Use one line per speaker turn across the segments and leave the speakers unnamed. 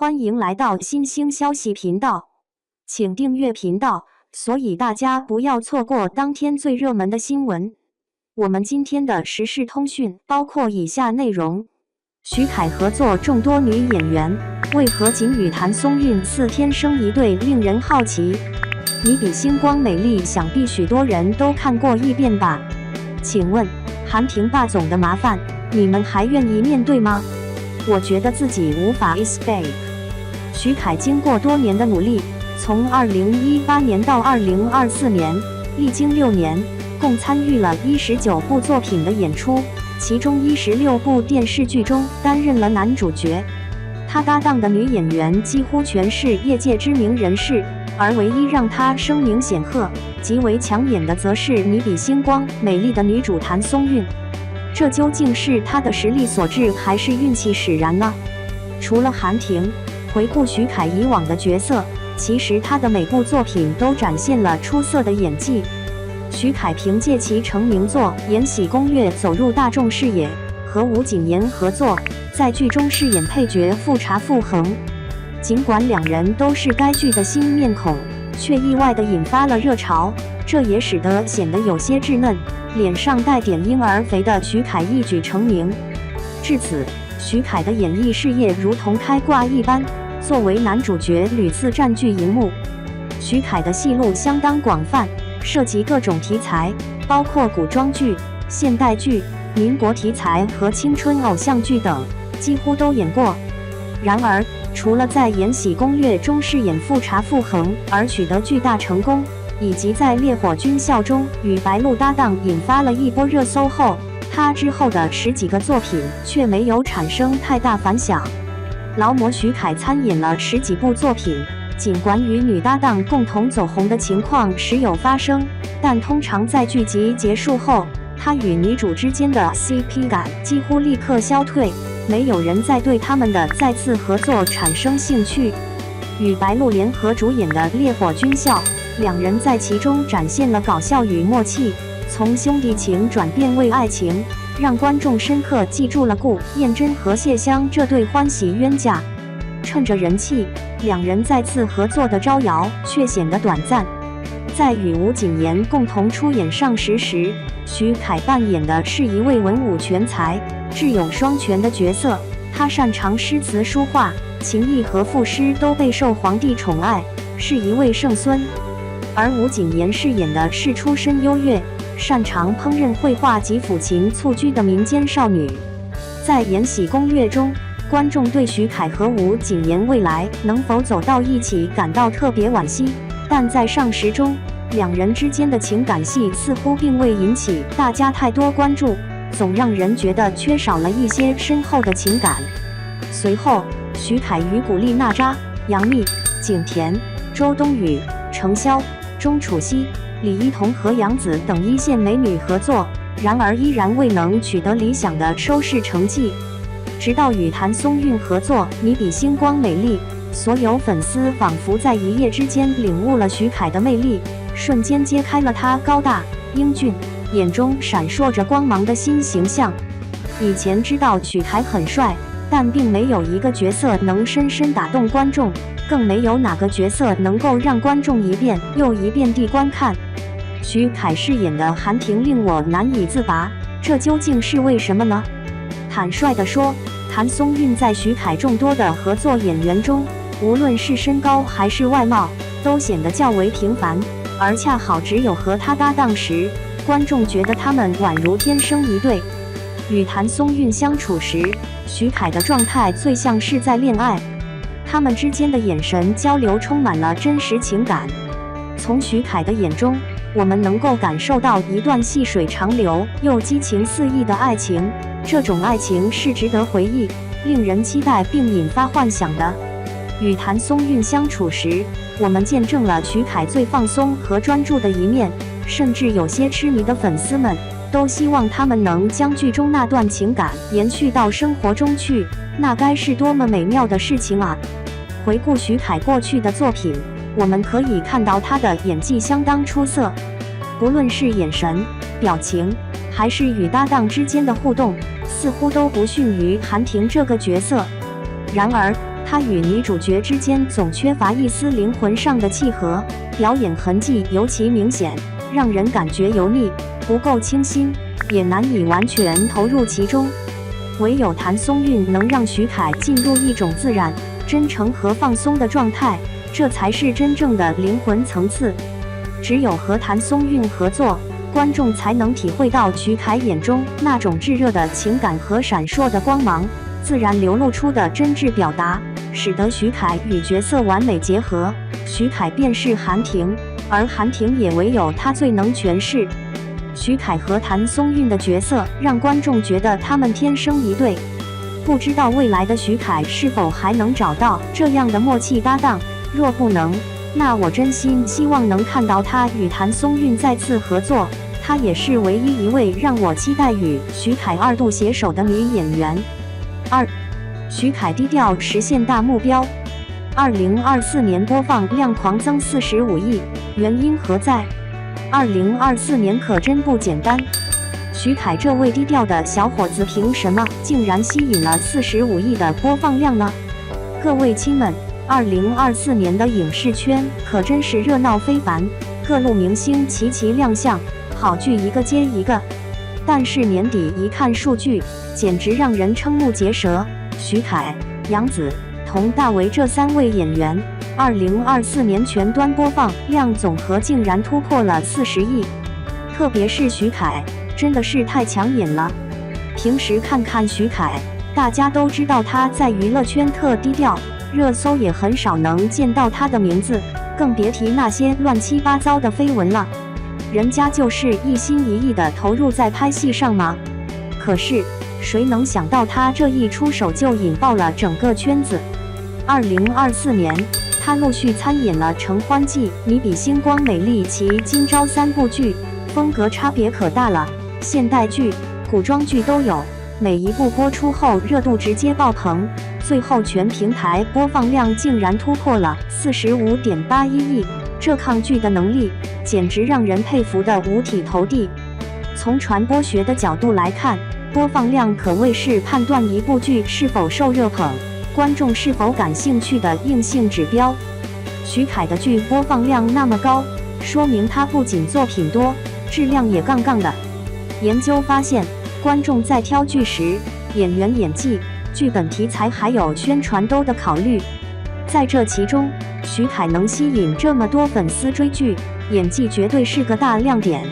欢迎来到新兴消息频道，请订阅频道，所以大家不要错过当天最热门的新闻。我们今天的时事通讯包括以下内容：徐凯合作众多女演员，为何仅与谭松韵似天生一对，令人好奇。你比星光美丽，想必许多人都看过一遍吧？请问，韩婷霸总的麻烦，你们还愿意面对吗？我觉得自己无法 escape。徐凯经过多年的努力，从2018年到2024年，历经6年，共参与了19部作品的演出，其中16部电视剧中担任了男主角。他搭档的女演员几乎全是业界知名人士，而唯一让他声名显赫、极为抢眼的，则是你比星光美丽的女主谭松韵。这究竟是他的实力所致，还是运气使然呢？除了韩婷，回顾徐凯以往的角色，其实他的每部作品都展现了出色的演技。徐凯凭借其成名作《延禧攻略》走入大众视野，和吴谨言合作，在剧中饰演配角富察傅恒。尽管两人都是该剧的新面孔，却意外地引发了热潮，这也使得显得有些稚嫩，脸上带点婴儿肥的徐凯一举成名。至此，徐凯的演艺事业如同开挂一般，作为男主角屡次占据荧幕。徐凯的戏路相当广泛，涉及各种题材，包括古装剧、现代剧、民国题材和青春偶像剧等，几乎都演过。然而，除了在《延禧攻略》中饰演富察傅恒而取得巨大成功，以及在《烈火军校》中与白鹿搭档引发了一波热搜后，他之后的10几个作品却没有产生太大反响。劳模徐凯参演了10几部作品，尽管与女搭档共同走红的情况时有发生，但通常在剧集结束后，他与女主之间的 CP 感几乎立刻消退，没有人再对他们的再次合作产生兴趣。与白鹿联合主演的《烈火军校》，两人在其中展现了搞笑与默契，从兄弟情转变为爱情，让观众深刻记住了顾燕珍和谢湘这对欢喜冤家。趁着人气，两人再次合作的招摇却显得短暂。在与吴谨言共同出演《上时》时，徐凯扮演的是一位文武全才、智勇双全的角色，他擅长诗词书画，琴艺和赋诗都备受皇帝宠爱，是一位圣孙。而吴谨言饰演的是出身优越、擅长烹饪绘画及抚琴蹴鞠的民间少女。在《延禧攻略》中，观众对徐凯和吴谨言未来能否走到一起感到特别惋惜，但在《上时》中，两人之间的情感戏似乎并未引起大家太多关注，总让人觉得缺少了一些深厚的情感。随后，徐凯与古力娜扎、杨幂、景甜、周冬雨、程潇、钟楚曦、李一桐和杨紫等一线美女合作，然而依然未能取得理想的收视成绩。直到与谭松韵合作《你比星光美丽》，所有粉丝仿佛在一夜之间领悟了徐凯的魅力，瞬间揭开了他高大、英俊、眼中闪烁着光芒的新形象。以前知道徐凯很帅，但并没有一个角色能深深打动观众，更没有哪个角色能够让观众一遍又一遍地观看。徐凯饰演的韩婷令我难以自拔，这究竟是为什么呢？坦率地说，谭松韵在徐凯众多的合作演员中，无论是身高还是外貌，都显得较为平凡，而恰好只有和他搭档时，观众觉得他们宛如天生一对。与谭松韵相处时，徐凯的状态最像是在恋爱，他们之间的眼神交流充满了真实情感。从徐凯的眼中，我们能够感受到一段细水长流又激情四溢的爱情，这种爱情是值得回忆、令人期待并引发幻想的。与谭松韵相处时，我们见证了徐凯最放松和专注的一面，甚至有些痴迷的粉丝们都希望他们能将剧中那段情感延续到生活中去，那该是多么美妙的事情啊！回顾徐凯过去的作品，我们可以看到他的演技相当出色，不论是眼神、表情，还是与搭档之间的互动，似乎都不逊于韩婷这个角色。然而，他他与女主角之间总缺乏一丝灵魂上的契合，表演痕迹尤其明显，让人感觉油腻，不够清新，也难以完全投入其中。唯有谭松韵能让徐凯进入一种自然、真诚和放松的状态，这才是真正的灵魂层次。只有和谭松韵合作，观众才能体会到徐凯眼中那种炙热的情感和闪烁的光芒，自然流露出的真挚表达，使得徐凯与角色完美结合。徐凯便是韩婷，而韩婷也唯有他最能诠释。徐凯和谭松韵的角色让观众觉得他们天生一对，不知道未来的徐凯是否还能找到这样的默契搭档，若不能，那我真心希望能看到他与谭松韵再次合作。她也是唯一一位让我期待与徐凯二度携手的女演员。2. 徐凯低调实现大目标。2024年播放量狂增45亿，原因何在？2024年可真不简单。徐凯这位低调的小伙子，凭什么竟然吸引了45亿的播放量呢？各位亲们，2024年的影视圈可真是热闹非凡，各路明星齐齐亮相，好剧一个接一个。但是年底一看数据，简直让人瞠目结舌。徐凯、杨紫、佟大为这3位演员，2024年全端播放量总和竟然突破了40亿。特别是徐凯，真的是太抢眼了。平时看看徐凯，大家都知道他在娱乐圈特低调，热搜也很少能见到他的名字，更别提那些乱七八糟的绯闻了。人家就是一心一意的投入在拍戏上嘛。可是谁能想到他这一出手就引爆了整个圈子。2024年，他陆续参演了《承欢记》《你比星光美丽》及《今朝》3部剧，风格差别可大了，现代剧、古装剧都有，每一部播出后热度直接爆棚，最后全平台播放量竟然突破了45.81亿，这抗拒的能力简直让人佩服得五体投地。从传播学的角度来看，播放量可谓是判断一部剧是否受热捧、观众是否感兴趣的硬性指标。徐凯的剧播放量那么高，说明他不仅作品多，质量也杠杠的。研究发现，观众在挑剧时，演员演技、剧本题材还有宣传都的考虑。在这其中，徐凯能吸引这么多粉丝追剧，演技绝对是个大亮点。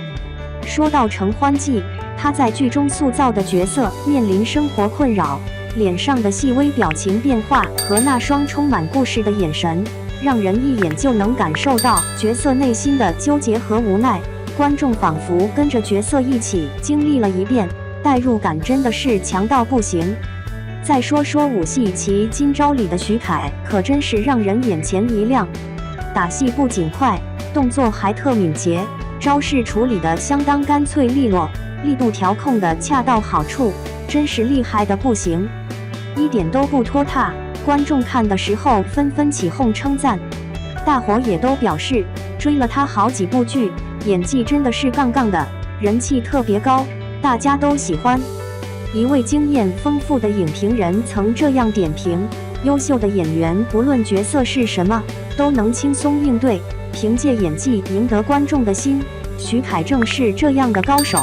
说到《承欢记》，他在剧中塑造的角色面临生活困扰，脸上的细微表情变化和那双充满故事的眼神，让人一眼就能感受到角色内心的纠结和无奈。观众仿佛跟着角色一起经历了一遍，代入感真的是强到不行。再说说武戏其《今朝》里的徐凯，可真是让人眼前一亮。打戏不仅快，动作还特敏捷，招式处理的相当干脆利落，力度调控的恰到好处，真是厉害的不行，一点都不拖沓。观众看的时候纷纷起哄称赞，大伙也都表示追了他好几部剧，演技真的是杠杠的，人气特别高，大家都喜欢。一位经验丰富的影评人曾这样点评：优秀的演员不论角色是什么，都能轻松应对，凭借演技赢得观众的心。徐凯正是这样的高手。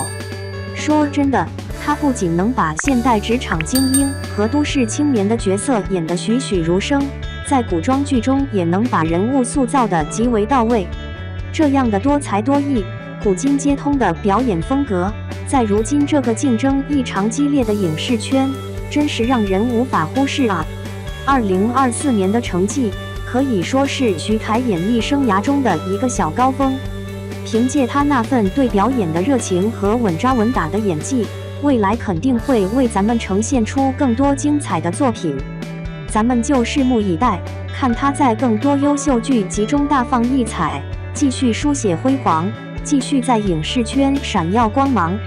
说真的，他不仅能把现代职场精英和都市青年的角色演得栩栩如生，在古装剧中也能把人物塑造得极为到位。这样的多才多艺、古今皆通的表演风格，在如今这个竞争异常激烈的影视圈，真是让人无法忽视啊！2024年的成绩可以说是徐凯演艺生涯中的一个小高峰。凭借他那份对表演的热情和稳扎稳打的演技，未来肯定会为咱们呈现出更多精彩的作品。咱们就拭目以待，看他在更多优秀剧集中大放异彩，继续书写辉煌，继续在影视圈闪耀光芒。